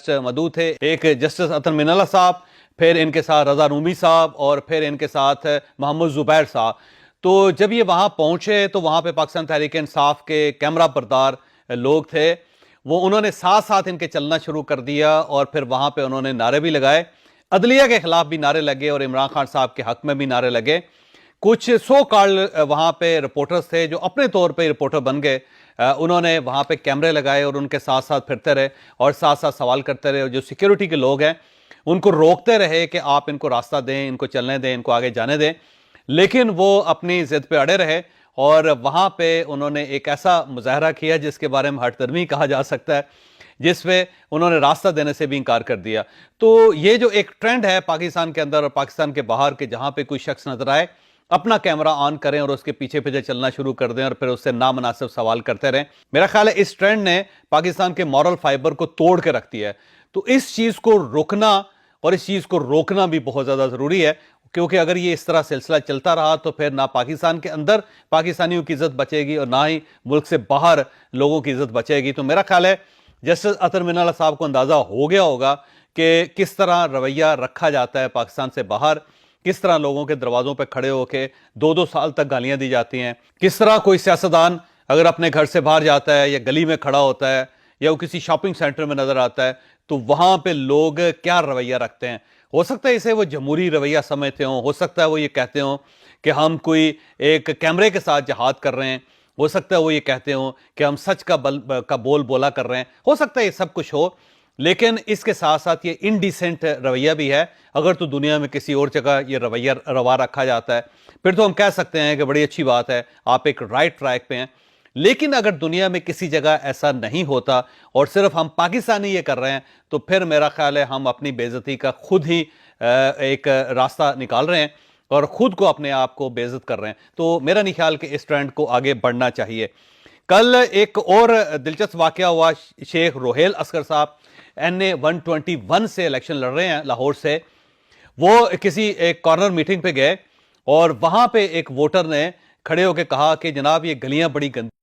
ججز موجود تھے، ایک جسٹس عطر من اللہ صاحب، پھر ان کے ساتھ رضا رومی صاحب اور پھر ان کے ساتھ محمد زبیر صاحب۔ تو جب یہ وہاں پہنچے تو وہاں پہ پاکستان تحریک انصاف کے کیمرہ بردار لوگ تھے، انہوں نے ساتھ ساتھ ان کے چلنا شروع کر دیا اور پھر وہاں پہ انہوں نے نعرے بھی لگائے، عدلیہ کے خلاف بھی نعرے لگے اور عمران خان صاحب کے حق میں بھی نعرے لگے۔ کچھ سو کال وہاں پہ رپورٹرز تھے جو اپنے طور پہ رپورٹر بن گئے، انہوں نے وہاں پہ کیمرے لگائے اور ان کے ساتھ ساتھ پھرتے رہے اور ساتھ ساتھ سوال کرتے رہے، اور جو سیکیورٹی کے لوگ ہیں ان کو روکتے رہے کہ آپ ان کو راستہ دیں، ان کو چلنے دیں، ان کو آگے جانے دیں، لیکن وہ اپنی ضد پہ اڑے رہے اور وہاں پہ انہوں نے ایک ایسا مظاہرہ کیا جس کے بارے میں ہٹ درمی کہا جا سکتا ہے، جس پہ انہوں نے راستہ دینے سے بھی انکار کر دیا۔ تو یہ جو ایک ٹرینڈ ہے پاکستان کے اندر اور پاکستان کے باہر کہ جہاں پہ کوئی شخص نظر آئے اپنا کیمرہ آن کریں اور اس کے پیچھے پیچھے چلنا شروع کر دیں اور پھر اس سے نامناسب سوال کرتے رہیں، میرا خیال ہے اس ٹرینڈ نے پاکستان کے مورل فائبر کو توڑ کے رکھ دیا ہے۔ تو اس چیز کو روکنا اور اس چیز کو روکنا بھی بہت زیادہ ضروری ہے، کیونکہ اگر یہ اس طرح سلسلہ چلتا رہا تو پھر نہ پاکستان کے اندر پاکستانیوں کی عزت بچے گی اور نہ ہی ملک سے باہر لوگوں کی عزت بچے گی۔ تو میرا خیال ہے جسٹس عطر من اللہ صاحب کو اندازہ ہو گیا ہوگا کہ کس طرح رویہ رکھا جاتا ہے پاکستان سے باہر، کس طرح لوگوں کے دروازوں پہ کھڑے ہو کے 2 سال تک گالیاں دی جاتی ہیں، کس طرح کوئی سیاستدان اگر اپنے گھر سے باہر جاتا ہے یا گلی میں کھڑا ہوتا ہے یا وہ کسی شاپنگ سینٹر میں نظر آتا ہے تو وہاں پہ لوگ کیا رویہ رکھتے ہیں۔ ہو سکتا ہے اسے وہ جمہوری رویہ سمجھتے ہوں، ہو سکتا ہے وہ یہ کہتے ہوں کہ ہم کوئی ایک کیمرے کے ساتھ جہاد کر رہے ہیں، ہو سکتا ہے وہ یہ کہتے ہوں کہ ہم سچ کا بول بولا کر رہے ہیں، ہو سکتا ہے یہ سب کچھ ہو، لیکن اس کے ساتھ ساتھ یہ انڈیسنٹ رویہ بھی ہے۔ اگر تو دنیا میں کسی اور جگہ یہ رویہ روا رکھا جاتا ہے پھر تو ہم کہہ سکتے ہیں کہ بڑی اچھی بات ہے، آپ ایک رائٹ ٹریک پہ ہیں، لیکن اگر دنیا میں کسی جگہ ایسا نہیں ہوتا اور صرف ہم پاکستانی یہ کر رہے ہیں تو پھر میرا خیال ہے ہم اپنی بے عزتی کا خود ہی ایک راستہ نکال رہے ہیں اور خود کو اپنے آپ کو بے عزت کر رہے ہیں۔ تو میرا نہیں خیال کہ اس ٹرینڈ کو آگے بڑھنا چاہیے۔ کل ایک اور دلچسپ واقعہ ہوا، شیخ روہیل اصغر صاحب NA 121 سے الیکشن لڑ رہے ہیں لاہور سے، وہ کسی ایک کارنر میٹنگ پہ گئے اور وہاں پہ ایک ووٹر نے کھڑے ہو کے کہا کہ جناب یہ گلیاں بڑی گندی